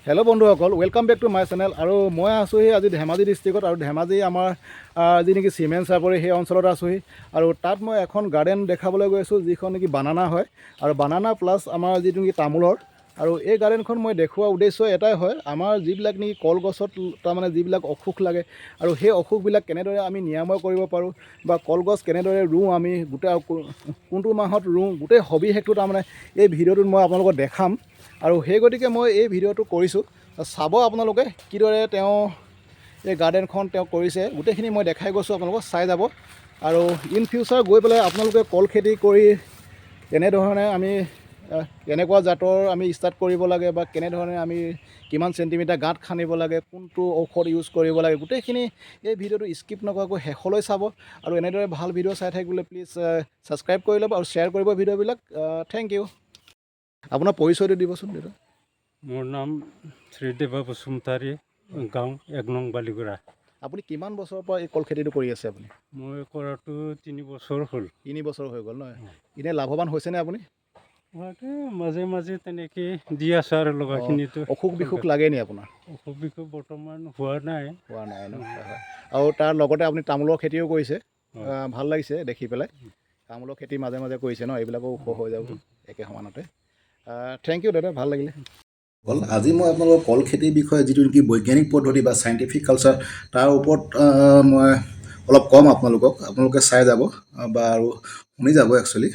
Hello' বন্ধুসকল, welcome back to my channel. আৰু মই আছোঁহি আজি ধেমাজি ডিষ্ট্ৰিক্টত, আৰু ধেমাজি আমাৰ যি নেকি চিমেণ্ট চাপৰি সেই অঞ্চলত আছোঁহি। আৰু তাত মই এখন গাৰ্ডেন দেখাবলৈ গৈ আছোঁ, যিখন নেকি বানানা হয়, আৰু বানানা প্লাছ আমাৰ যিটো নেকি তামোলৰ। আৰু এই গাৰ্ডেনখন মই দেখুওৱা উদ্দেশ্য এটাই হয়, আমাৰ যিবিলাক নেকি কলগছত তাৰমানে যিবিলাক অসুখ লাগে, আৰু সেই অসুখবিলাক কেনেদৰে আমি নিৰাময় কৰিব পাৰোঁ, বা কলগছ কেনেদৰে ৰুওঁ, আমি গোটেই কোনটো মাহত ৰুওঁ, গোটেই সবিশেষটো তাৰমানে এই ভিডিঅ'টোত মই আপোনালোকক দেখাম। আৰু সেই গতিকে মই এই ভিডিঅ'টো কৰিছোঁ, চাব আপোনালোকে কিদৰে তেওঁ এই গাৰ্ডেনখন তেওঁ কৰিছে, গোটেইখিনি মই দেখাই গৈছোঁ, আপোনালোকক চাই যাব। আৰু ইন ফিউচাৰ গৈ পেলাই আপোনালোকে কল খেতি কৰি কেনেধৰণে আমি কেনেকুৱা জাতৰ আমি ষ্টাৰ্ট কৰিব লাগে, বা কেনেধৰণে আমি কিমান চেণ্টিমিটাৰ গাঁত খান্দিব লাগে, কোনটো ঔষধ ইউজ কৰিব লাগে, গোটেইখিনি এই ভিডিঅ'টো স্কিপ নকৰাকৈ শেষলৈ চাব। আৰু এনেদৰে ভাল ভিডিঅ' চাই থাকিবলৈ প্লিজ ছাবস্ক্ৰাইব কৰি ল'ব আৰু শ্বেয়াৰ কৰিব ভিডিঅ'বিলাক। Thank you. আপোনাৰ পৰিচয়টো দিবচোন দাদা। মোৰ নাম শ্ৰীদেৱা বসুমতাৰী, গাঁও 1 নং বালিগুৰা। আপুনি কিমান বছৰৰ পৰা এই কল খেতিটো কৰি আছে আপুনি? মই কৰাটো 3 বছৰ হ'ল। 3 বছৰ হৈ গ'ল নহয়? এনেই লাভৱান হৈছেনে আপুনি? হোৱাটো মাজে মাজে তেনেকৈ দি আছোঁ আৰু লগাখিনিতো। অসুখ বিসুখ লাগে নি আপোনাৰ? অসুখ বিসুখ বৰ্তমান হোৱা নাই। হোৱা নাই ন? হয়। আৰু তাৰ লগতে আপুনি তামোলৰ খেতিও কৰিছে, ভাল লাগিছে দেখি পেলাই। তামোলৰ খেতি মাজে মাজে কৰিছে ন, এইবিলাকো ওখ হৈ যাব একে সমানতে। থেংক ইউ দাদা, ভাল লাগিলে। আজি মই আপোনালোকৰ কল খেতিৰ বিষয়ে যিটো নেকি বৈজ্ঞানিক পদ্ধতি বা চাইণ্টিফিক কালচাৰ, তাৰ ওপৰত মই অলপ ক'ম আপোনালোকক। আপোনালোকে চাই যাব বা আৰু শুনি যাব একচুৱেলি।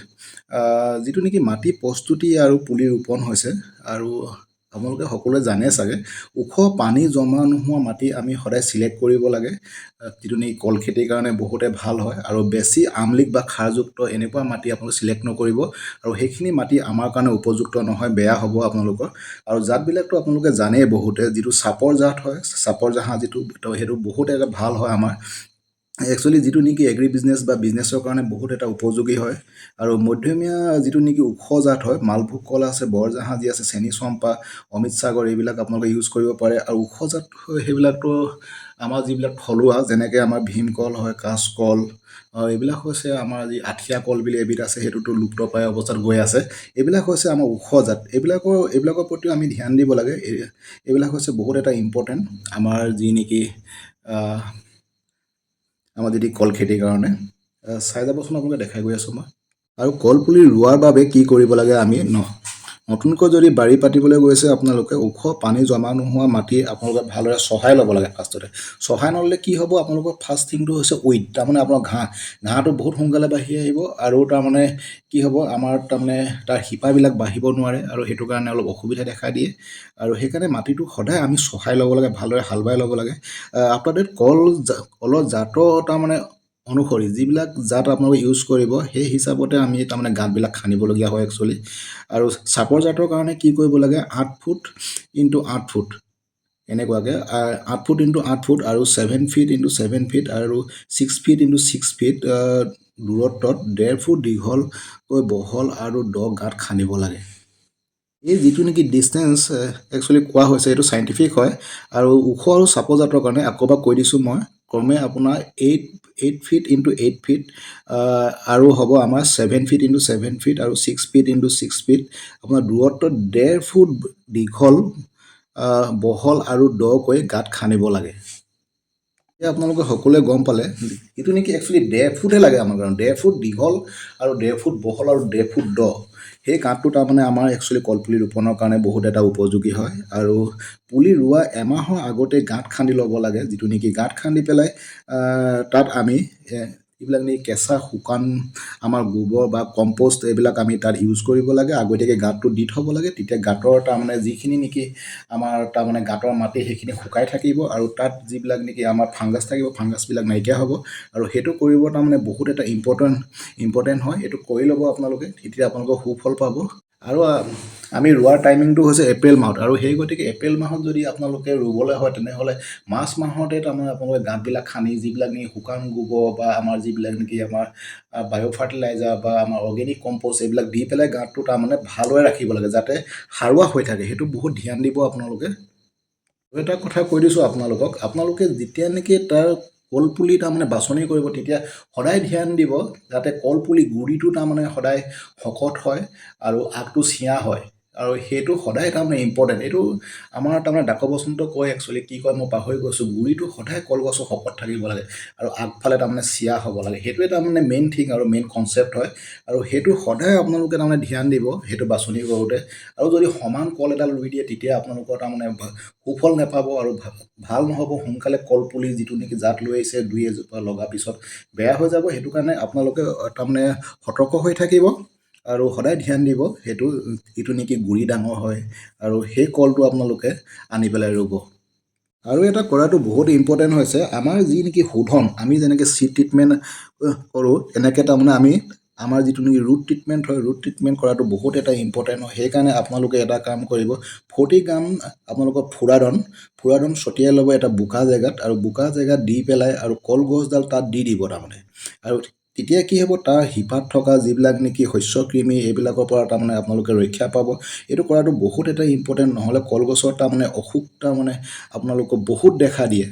যিটো নেকি মাটি প্ৰস্তুতি আৰু পুলি ৰোপণ হৈছে, আৰু আপোনালোকে সকলোৱে জানে চাগে, ওখ পানী জমা নোহোৱা মাটি আমি সদায় চিলেক্ট কৰিব লাগে, যিটো নেকি কল খেতিৰ কাৰণে বহুতে ভাল হয়। আৰু বেছি আমলিক বা খাৰযুক্ত এনেকুৱা মাটি আপোনালোকে চিলেক্ট নকৰিব, আৰু সেইখিনি মাটি আমাৰ কাৰণে উপযুক্ত নহয়, বেয়া হ'ব আপোনালোকৰ। আৰু জাতবিলাকতো আপোনালোকে জানেই বহুতে, যিটো চাপৰ জাত হয়, চাপৰ জাহা যিটো, সেইটো বহুত এটা ভাল হয় আমাৰ একচুৱেলি, যিটো নেকি এগ্ৰি বিজনেছ বা বিজনেছৰ কাৰণে বহুত এটা উপযোগী হয়। আৰু মধ্যমীয়া যিটো নেকি ওখ জাত হয়, মালভোগ কল আছে, বৰজাহাজী আছে, চেনী চম্পা, অমৃত সাগৰ, এইবিলাক আপোনালোকে ইউজ কৰিব পাৰে। আৰু ওখ জাত হয় সেইবিলাকতো আমাৰ যিবিলাক থলুৱা, যেনেকৈ আমাৰ ভীমকল হয়, কাঁচকল, এইবিলাক হৈছে আমাৰ যি আঠিয়া কল বুলি এবিধ আছে, সেইটোতো লুপ্তপ্ৰায় অৱস্থাত গৈ আছে। এইবিলাক হৈছে আমাৰ ওখ জাত। এইবিলাকৰ প্ৰতিও আমি ধ্যান দিব লাগে। এইবিলাক হৈছে বহুত এটা ইম্পৰ্টেণ্ট আমাৰ যি নেকি আমাৰ যদি কল খেতিৰ কাৰণে। চাই যাবচোন, আপোনালোকে দেখাই গৈ আছোঁ মই। আৰু কল পুলি ৰোৱাৰ বাবে কি কৰিব লাগে, আমি নতুনকৈ যদি বাৰী পাতিবলৈ গৈছে আপোনালোকে, ওখ পানী জমা নোহোৱা মাটি আপোনালোকে ভালদৰে চহাই ল'ব লাগে। ফাৰ্ষ্টতে চহাই নল'লে কি হ'ব, আপোনালোকৰ ফাৰ্ষ্ট থিংটো হৈছে উইড, তাৰমানে আপোনাৰ ঘাঁহটো বহুত সোনকালে বাঢ়ি আহিব। আৰু তাৰমানে কি হ'ব, আমাৰ তাৰমানে তাৰ শিপাবিলাক বাঢ়িব নোৱাৰে, আৰু সেইটো কাৰণে অলপ অসুবিধা দেখা দিয়ে। আৰু সেইকাৰণে মাটিটো সদায় আমি চহাই ল'ব লাগে, ভালদৰে হাল বাই ল'ব লাগে। আফটাৰ ডেট কলৰ জাতৰ তাৰমানে অনুসৰি যিবিলাক জাত আপোনালোকে ইউজ কৰিব, সেই হিচাপতে আমি তাৰমানে গাঁতবিলাক খান্দিবলগীয়া হয় একচুৱেলি। আৰু চাপৰ জাতৰ কাৰণে কি কৰিব লাগে, 8 ফুট ইনটু 8 ফুট এনেকুৱাকৈ, 8 ফুট ইনটু 8 ফুট, আৰু 7 ফিট ইনটু 7 ফিট, আৰু 6 ফিট ইনটু 6 ফিট দূৰত্বত 1.5 ফুট দীঘলকৈ বহল আৰু দ গাঁত খান্দিব লাগে। এই যিটো নেকি ডিষ্টেঞ্চ একচুৱেলি কোৱা হৈছে, এইটো চাইণ্টিফিক হয়। আৰু ওখ আৰু চাপৰ জাতৰ কাৰণে আকৌ এবাৰ কৈ দিছোঁ মই, ক্ৰমে আপোনাৰ 8 ফিট ইনটু 8 ফিট, আৰু হ'ব আমাৰ 7 ফিট ইনটু 7 ফিট, আৰু 6 ফিট ইনটু 6 ফিট, আপোনাৰ দূৰত্ব 1.5 ফুট দীঘল, বহল আৰু দকৈ গাঁত খান্দিব লাগে। এতিয়া আপোনালোকে সকলোৱে গম পালে, এইটো নেকি একচুৱেলি 1.5 ফুটহে লাগে আমাৰ কাৰণে, 1.5 ফুট দীঘল আৰু 1.5 ফুট বহল আৰু 1.5 ফুট দ। সেই গাঁতটো তাৰমানে আমাৰ একচুৱেলি কলপুলি ৰোপণৰ কাৰণে বহুত এটা উপযোগী হয়। আৰু পুলি ৰোৱা এমাহৰ আগতে গাঁত খান্দি ল'ব লাগে, যিটো নেকি গাঁত খান্দি পেলাই তাত আমি এইবিলাক নেকি কেঁচা শুকান আমাৰ গোবৰ বা কম্পষ্ট, এইবিলাক আমি তাত ইউজ কৰিব লাগে। আগতীয়াকৈ গাঁতটো দি থ'ব লাগে, তেতিয়া গাঁতৰ তাৰমানে যিখিনি নেকি আমাৰ তাৰমানে গাঁতৰ মাটি, সেইখিনি শুকাই থাকিব, আৰু তাত যিবিলাক নেকি আমাৰ ফাংগাছ থাকিব, ফাংগাছবিলাক নাইকিয়া হ'ব। আৰু সেইটো কৰিব তাৰমানে বহুত এটা ইম্পৰ্টেণ্ট হয়। এইটো কৰি ল'ব আপোনালোকে, তেতিয়া আপোনালোকৰ সুফল পাব। আৰু আমি ৰোৱাৰ টাইমিংটো হৈছে এপ্ৰিল মাহত, আৰু সেই গতিকে এপ্ৰিল মাহত যদি আপোনালোকে ৰুবলৈ হয়, তেনেহ'লে মাৰ্চ মাহতে তাৰমানে আপোনালোকে গাঁতবিলাক খান্দি, যিবিলাক নেকি শুকান গোবৰ বা আমাৰ যিবিলাক নেকি আমাৰ বায়' ফাৰ্টিলাইজাৰ বা আমাৰ অৰ্গেনিক কম্প'ষ্ট, এইবিলাক দি পেলাই গাঁতটো তাৰমানে ভালদৰে ৰাখিব লাগে, যাতে সাৰুৱা হৈ থাকে। সেইটো বহুত ধ্যান দিব আপোনালোকে। আৰু এটা কথা কৈ দিছোঁ আপোনালোকে যেতিয়া নেকি তাৰ কলপুলি তাৰমানে বাছনি কৰিব, তেতিয়া সদায় ধ্যান দিব যাতে কলপুলি গুৰিটো তাৰমানে সদায় শকত হয় আৰু আগটো চিঞা হয়। আৰু সেইটো সদায় তাৰমানে ইম্পৰ্টেণ্ট। এইটো আমাৰ তাৰমানে ডাক বসন্ত কয়, একচুৱেলি কি কয় মই পাহৰি গৈছোঁ, গুৰিটো সদায় কলগছৰ শকত থাকিব লাগে আৰু আগফালে তাৰমানে চিয়া হ'ব লাগে। সেইটোৱে তাৰমানে মেইন থিং আৰু মেইন কনচেপ্ট হয়, আৰু সেইটো সদায় আপোনালোকে তাৰমানে ধ্যান দিব সেইটো বাছনি কৰোঁতে। আৰু যদি সমান কল এডাল ৰুই দিয়ে তেতিয়া আপোনালোকৰ তাৰমানে সুফল নাপাব আৰু ভাল নহ'ব। সোনকালে কলপুলি যিটো নেকি জাত লৈ আহিছে 2-এজোপা লগাৰ পিছত বেয়া হৈ যাব। সেইটো কাৰণে আপোনালোকে তাৰমানে সতৰ্ক হৈ থাকিব আৰু সদায় ধ্যান দিব সেইটো যিটো নেকি গুৰি ডাঙৰ হয়, আৰু সেই কলটো আপোনালোকে আনি পেলাই ৰুব। আৰু এটা কৰাটো বহুত ইম্পৰ্টেণ্ট হৈছে, আমাৰ যি নেকি শোধন, আমি যেনেকৈ চিড ট্ৰিটমেণ্ট কৰোঁ এনেকৈ তাৰমানে আমি আমাৰ যিটো নেকি ৰুট ট্ৰিটমেণ্ট হয়, ৰুট ট্ৰিটমেণ্ট কৰাটো বহুত এটা ইম্পৰ্টেণ্ট হয়। সেইকাৰণে আপোনালোকে এটা কাম কৰিব, 40 গ্ৰাম আপোনালোকৰ ফুৰাডন ছটিয়াই ল'ব এটা বোকা জেগাত, আৰু বোকা জেগাত দি পেলাই আৰু কলগছডাল তাত দি দিব তাৰমানে। আৰু তেতিয়া কি হ'ব, তাৰ শিপাত থকা যিবিলাক নেকি শস্য কৃমি এইবিলাকৰ পৰা তাৰমানে আপোনালোকে ৰক্ষা পাব। এইটো কৰাটো বহুত এটা ইম্পৰ্টেণ্ট, নহ'লে কলগছৰ তাৰমানে অসুখ তাৰমানে আপোনালোকক বহুত দেখা দিয়ে।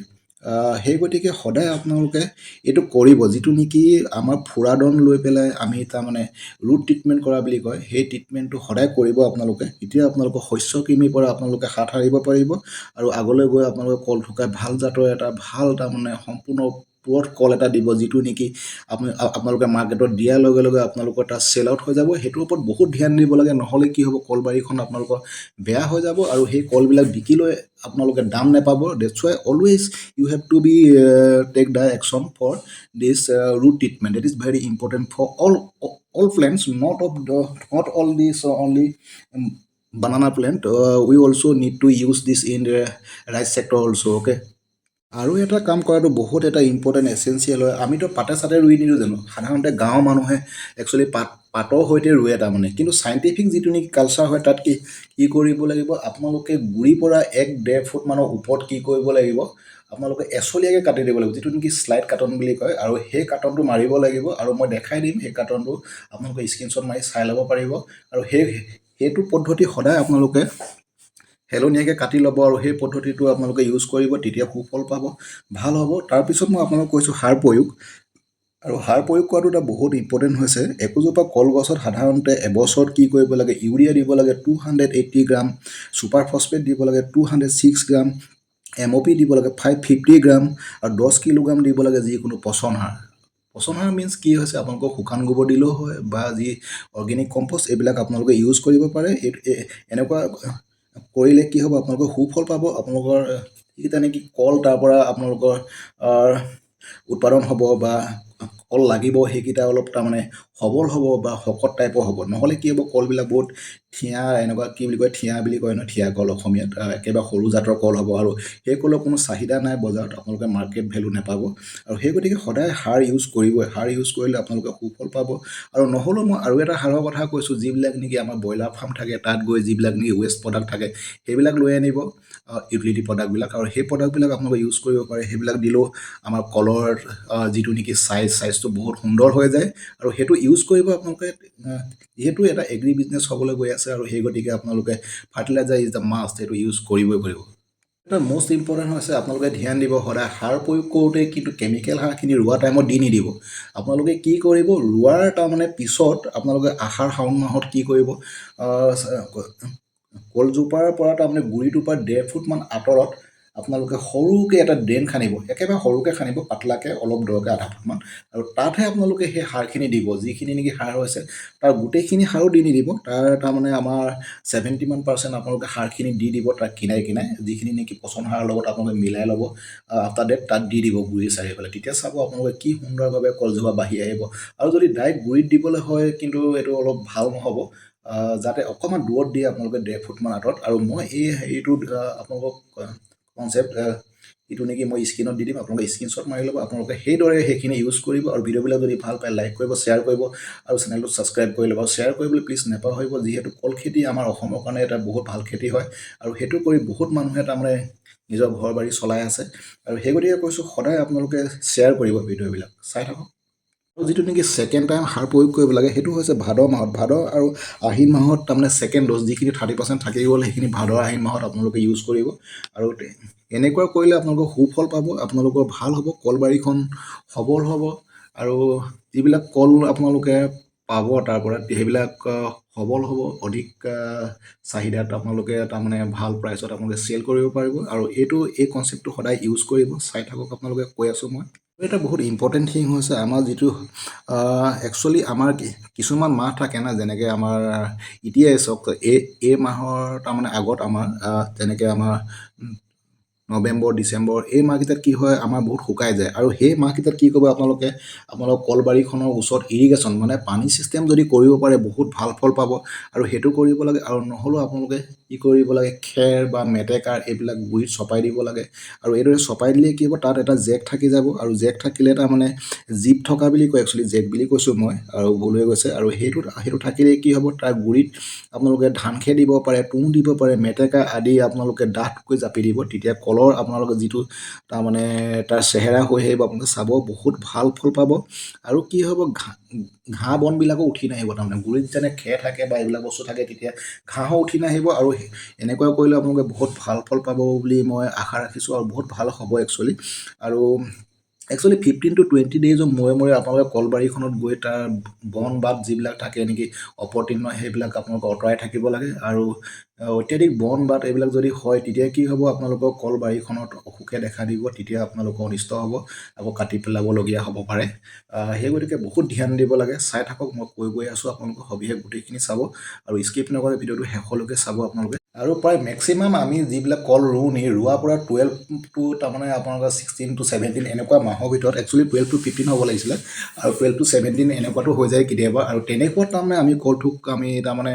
সেই গতিকে সদায় আপোনালোকে এইটো কৰিব, যিটো নেকি আমাৰ ফুৰাডন লৈ পেলাই আমি তাৰমানে ৰুট ট্ৰিটমেণ্ট কৰা বুলি কয়, সেই ট্ৰিটমেণ্টটো সদায় কৰিব আপোনালোকে। এতিয়া আপোনালোকৰ শস্য কৃমিৰ পৰা আপোনালোকে হাত সাৰিব পাৰিব, আৰু আগলৈ গৈ আপোনালোকে কল থোকাই ভাল জাতৰ এটা ভাল তাৰমানে সম্পূৰ্ণ পুৰঠ কল এটা দিব, যিটো নেকি আপোনালোকে মাৰ্কেটত দিয়াৰ লগে লগে আপোনালোকৰ তাত চেল আউট হৈ যাব। সেইটোৰ ওপৰত বহুত ধ্যান দিব লাগে, নহ'লে কি হ'ব, কলবাৰীখন আপোনালোকৰ বেয়া হৈ যাব আৰু সেই কলবিলাক বিকি লৈ আপোনালোকে দাম নাপাব। That's why always you have to be take the action for this root treatment. It is very important for all plants, not all these only banana plant. We also need to use this in the rice sector also, okay? আৰু এটা কাম কৰাটো বহুত এটা important essential হয়। আমিতো পাতে চাতে ৰুই নিদিওঁ জানো, সাধাৰণতে গাঁৱৰ মানুহে একচুৱেলি পাতৰ সৈতে ৰুৱে তাৰমানে। কিন্তু চাইণ্টিফিক যিটো নেকি কালচাৰ হয়, তাত কি কৰিব লাগিব, আপোনালোকে গুৰিৰ পৰা 1-1.5 ফুট মানৰ ওপৰত কি কৰিব লাগিব, আপোনালোকে এচলীয়াকৈ কাটি দিব লাগিব, যিটো নেকি শ্লাইড কাটন বুলি কয়। আৰু সেই কাটনটো মাৰিব লাগিব, আৰু মই দেখাই দিম সেই কাটনটো, আপোনালোকে স্ক্ৰীনশ্বট মাৰি চাই ল'ব পাৰিব। আৰু সেইটো পদ্ধতি সদায় আপোনালোকে হেলনীয়াকৈ কাটি ল'ব, আৰু সেই পদ্ধতিটো আপোনালোকে ইউজ কৰিব, তেতিয়া সুফল পাব, ভাল হ'ব। তাৰপিছত মই আপোনালোকক কৈছোঁ সাৰ প্ৰয়োগ, আৰু সাৰ প্ৰয়োগ কৰাটো এটা বহুত ইম্পৰ্টেণ্ট হৈছে। একোজোপা কলগছত সাধাৰণতে এবছৰত কি কৰিব লাগে, ইউৰিয়া দিব লাগে 280 গ্ৰাম, ছুপাৰ ফছফেট দিব লাগে 206 গ্ৰাম, MOP দিব লাগে 550 গ্ৰাম, আৰু 10 কিলোগ্ৰাম দিব লাগে যিকোনো পচন সাৰ। পচন সাৰ মিনছ কি হৈছে, আপোনালোকক শুকান গোবৰ দিলেও হয়, বা যি অৰ্গেনিক কম্পষ্ট এইবিলাক আপোনালোকে ইউজ কৰিব পাৰে। এনেকুৱা কৰিলে কি হ'ব, আপোনালোকৰ সুফল পাব। আপোনালোকৰ যিকেইটা নেকি কল তাৰ পৰা আপোনালোকৰ উৎপাদন হ'ব বা কল লাগিব, সেইকেইটা অলপ তাৰমানে সবল হ'ব বা শকত টাইপৰ হ'ব। নহ'লে কি হ'ব, কলবিলাক বহুত থিয়া, এনেকুৱা কি বুলি কয়, থিয়া বুলি কয় ন, থিয়া কল অসমীয়াত, একেবাৰে সৰু জাতৰ কল হ'ব, আৰু সেই কলৰ কোনো চাহিদা নাই বজাৰত, আপোনালোকে মাৰ্কেট ভেলু নাপাব। আৰু সেই গতিকে সদায় সাৰ ইউজ কৰিবই, সাৰ ইউজ কৰিলে আপোনালোকে সুফল পাব। আৰু নহ'লেও মই আৰু এটা সাৰৰ কথা কৈছোঁ, যিবিলাক নেকি আমাৰ ব্ৰইলাৰ ফাৰ্ম থাকে, তাত গৈ যিবিলাক নেকি ৱেষ্ট প্ৰডাক্ট থাকে সেইবিলাক লৈ আনিব, ইউটিলিটি প্ৰডাক্টবিলাক, আৰু সেই প্ৰডাক্টবিলাক আপোনালোকে ইউজ কৰিব পাৰে। সেইবিলাক দিলেও আমাৰ কলৰ যিটো নেকি চাইজটো বহুত সুন্দৰ হৈ যায়, আৰু সেইটো ইউজ কৰিব আপোনালোকে। যিহেতু এটা এগ্ৰি বিজনেছ হ'বলৈ গৈ আছে, আৰু সেই গতিকে আপোনালোকে ফাৰ্টিলাইজাৰ ইজ দ্য মাষ্ট, সেইটো ইউজ কৰিবই কৰিব। এটা মষ্ট ইম্পৰ্টেণ্ট হৈছে, আপোনালোকে ধ্যান দিব সদায় সাৰ প্ৰয়োগ কৰোঁতে কিন্তু কেমিকেল সাৰখিনি ৰোৱা টাইমত দি নিদিব। আপোনালোকে কি কৰিব, ৰোৱাৰ তাৰমানে পিছত আপোনালোকে আহাৰ শাওণ মাহত কি কৰিব, কলজোপাৰ পৰা তাৰমানে গুৰিটোৰ পৰা 1.5 ফুটমান আঁতৰত আপোনালোকে সৰুকৈ এটা ড্ৰেইন খান্দিব, একেবাৰে সৰুকৈ খান্দিব, পাতলাকৈ, অলপ দৰকৈ 0.5 ফুটমান, আৰু তাতহে আপোনালোকে সেই সাৰখিনি দিব। যিখিনি নেকি সাৰ হৈছে তাৰ গোটেইখিনি সাৰো দি নিদিব, তাৰমানে আমাৰ 70% আপোনালোকে সাৰখিনি দি দিব তাক কিনাই যিখিনি নেকি পচন সাৰৰ লগত আপোনালোকে মিলাই ল'ব। আফটাৰ ডেট তাত দি দিব গুৰি চাৰিওফালে, তেতিয়া চাব আপোনালোকে কি সুন্দৰভাৱে কলজোপা বাঢ়ি আহিব। আৰু যদি ডাইৰেক্ট গুৰিত দিবলৈ হয় কিন্তু এইটো অলপ ভাল নহ'ব, যাতে অকণমান দূৰত দিয়ে আপোনালোকে 1.5 ফুটমান আঁতৰত। আৰু মই এইটোত আপোনালোকক কনচেপ্ট এইটো নেকি মই স্ক্ৰীণত দি দিম, আপোনালোকে স্ক্ৰীনশ্বট মাৰি ল'ব, আপোনালোকে সেইদৰে সেইখিনি ইউজ কৰিব। আৰু ভিডিঅ'বিলাক যদি ভাল পায় লাইক কৰিব, শ্বেয়াৰ কৰিব, আৰু চেনেলটো ছাবস্ক্ৰাইব কৰি ল'ব। শ্বেয়াৰ কৰিবলৈ প্লিজ নাপাহৰিব, যিহেতু কল খেতি আমাৰ অসমৰ কাৰণে এটা বহুত ভাল খেতি হয়, আৰু সেইটো কৰি বহুত মানুহে তাৰমানে নিজৰ ঘৰ বাৰী চলাই আছে। আৰু সেই গতিকে কৈছোঁ, সদায় আপোনালোকে শ্বেয়াৰ কৰিব ভিডিঅ'বিলাক, চাই থাকক। আৰু যিটো নেকি ছেকেণ্ড টাইম সাৰ প্ৰয়োগ কৰিব লাগে, সেইটো হৈছে ভাদ মাহত। ভাদ আৰু আহিন মাহত তাৰমানে ছেকেণ্ড ড'জ, যিখিনি 30% থাকি গ'ল সেইখিনি ভাদ আহিন মাহত আপোনালোকে ইউজ কৰিব। আৰু এনেকুৱা কৰিলে আপোনালোকৰ সুফল পাব, আপোনালোকৰ ভাল হ'ব, কলবাৰীখন সবল হ'ব। আৰু যিবিলাক কল আপোনালোকে পাব তাৰ পৰা সেইবিলাক সবল হ'ব অধিক চাহিদাত আপোনালোকে তাৰমানে ভাল প্ৰাইচত আপোনালোকে চেল কৰিব পাৰিব আৰু এই কনচেপ্টটো সদায় ইউজ কৰিব চাই থাকক আপোনালোকে কৈ আছোঁ মই এটা বহুত ইম্পৰ্টেণ্ট থিং হৈছে আমাৰ যিটো একচুৱেলি আমাৰ কিছুমান মাহ থাকে না যেনেকৈ আমাৰ এতিয়াই চাওক এই মাহৰ তাৰমানে আগত আমাৰ যেনেকৈ আমাৰ নৱেম্বৰ ডিচেম্বৰ এই মাহকেইটাত কি হয় আমাৰ বহুত শুকাই যায় আৰু সেই মাহকেইটাত কি কৰিব আপোনালোকে আপোনালোকৰ কলবাৰীখনৰ ওচৰত ইৰিগেশ্যন মানে পানী ছিষ্টেম যদি কৰিব পাৰে বহুত ভাল ফল পাব আৰু সেইটো কৰিব লাগে আৰু নহ'লেও আপোনালোকে কি কৰিব লাগে খেৰ বা মেটেকাৰ এইবিলাক গুৰিত চপাই দিব লাগে আৰু এইদৰে চপাই দিলে কি হ'ব তাত এটা জেক থাকি যাব আৰু জেক থাকিলে তাৰমানে জীপ থকা বুলি কয় একচুৱেলি জেক বুলি কৈছোঁ মই আৰু ভুল হৈ গৈছে আৰু সেইটো থাকিলে কি হ'ব তাৰ গুৰিত আপোনালোকে ধান খেৰ দিব পাৰে তুঁহ দিব পাৰে মেটেকা আদি আপোনালোকে ডাঠকৈ জাপি দিব তেতিয়া কলৰ আপোনালোকে যিটো তাৰমানে তাৰ চেহেৰা হৈ আহিব আপোনালোকে চাব বহুত ভাল ফল পাব আৰু কি হ'ব ঘাঁহ বনবিলাকো উঠি নাহিব তাৰমানে গুৰিত যেনে খেৰ থাকে বা এইবিলাক বস্তু থাকে তেতিয়া ঘাঁহো উঠি নাহিব আৰু এনেকুৱা কৰিলে আপোনালোকে বহুত ভাল ফল পাব বুলি মই আশা ৰাখিছোঁ আৰু বহুত ভাল হ'ব একচুৱেলি আৰু একচুৱেলি 15 to 20 ডেইজৰ মূৰে আপোনালোকে কলবাৰীখনত গৈ তাৰ বন বাট যিবিলাক থাকে নেকি অপতৃণ সেইবিলাক আপোনালোকে আঁতৰাই থাকিব লাগে আৰু অত্যাধিক বন বাট এইবিলাক যদি হয় তেতিয়া কি হ'ব আপোনালোকৰ কলবাৰীখনত অসুখে দেখা দিব তেতিয়া আপোনালোকৰ অনিষ্ট হ'ব আকৌ কাটি পেলাবলগীয়া হ'ব পাৰে সেই গতিকে বহুত ধ্যান দিব লাগে চাই থাকক মই কৈ গৈ আছোঁ আপোনালোকক সবিশেষ গোটেইখিনি চাব আৰু স্কিপ নকৰে ভিডিঅ'টো শেষলৈকে চাব আপোনালোকে আৰু প্ৰায় মেক্সিমাম আমি যিবিলাক কল ৰুওঁ ৰোৱাৰ পৰা 12 to তাৰমানে আপোনালোকৰ 16 to 17 এনেকুৱা মাহৰ ভিতৰত একচুৱেলি 12 to 15 হ'ব লাগিছিলে আৰু 12 to 17 এনেকুৱাতো হৈ যায় কেতিয়াবা আৰু তেনেকুৱাত তাৰমানে আমি কলটোক আমি তাৰমানে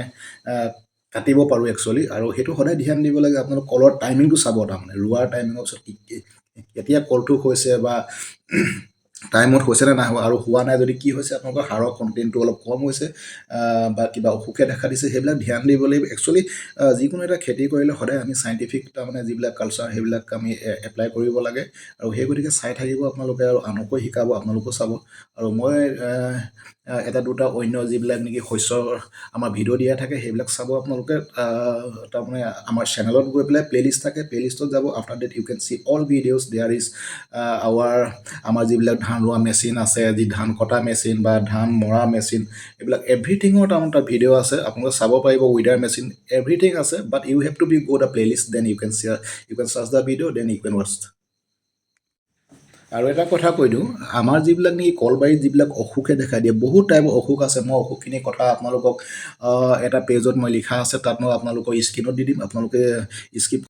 কাটিব পাৰোঁ একচুৱেলি আৰু সেইটো সদায় ধ্যান দিব লাগে আপোনালোক কলৰ টাইমিংটো চাব তাৰমানে ৰোৱাৰ টাইমিঙৰ পিছত কেতিয়া কলটো হৈছে বা টাইমত হৈছে নে নাই হোৱা আৰু হোৱা নাই যদি কি হৈছে আপোনালোকৰ সাৰৰ কণ্টেণ্টটো অলপ কম হৈছে বা কিবা অসুখে দেখা দিছে সেইবিলাক ধ্যান দিব লাগিব একচুৱেলি যিকোনো এটা খেতি কৰিলে সদায় আমি চাইণ্টিফিক তাৰমানে যিবিলাক কালচাৰ সেইবিলাক আমি এপ্লাই কৰিব লাগে আৰু সেই গতিকে চাই থাকিব আপোনালোকে আৰু আনকো শিকাব আপোনালোকেও চাব আৰু মই এটা দুটা অন্য যিবিলাক নেকি শস্যৰ আমাৰ ভিডিঅ' দিয়া থাকে সেইবিলাক চাব আপোনালোকে তাৰমানে আমাৰ চেনেলত গৈ পেলাই প্লে'লিষ্ট থাকে প্লে'লিষ্টত যাব after that you can see all videos there is আমাৰ যিবিলাক ধান ৰোৱা মেচিন আছে যি ধান কটা মেচিন বা ধান মৰা মেচিন এইবিলাক এভৰিথিঙৰ তাৰমানে তাত ভিডিঅ' আছে আপোনালোকে চাব পাৰিব উইডাৰ মেচিন এভৰিথিং আছে but you have to be go the playlist then you can search the video' then you can watch আৰু এটা কথা কৈ দিওঁ আমাৰ যিবিলাক নেকি কলবাৰীত যিবিলাক অসুখে দেখা দিয়ে বহুত টাইপৰ অসুখ আছে মই অসুখখিনিৰ কথা আপোনালোকক এটা পেজত মই লিখা আছে তাত মই আপোনালোকৰ স্ক্ৰীণত দি দিম আপোনালোকে স্কিপ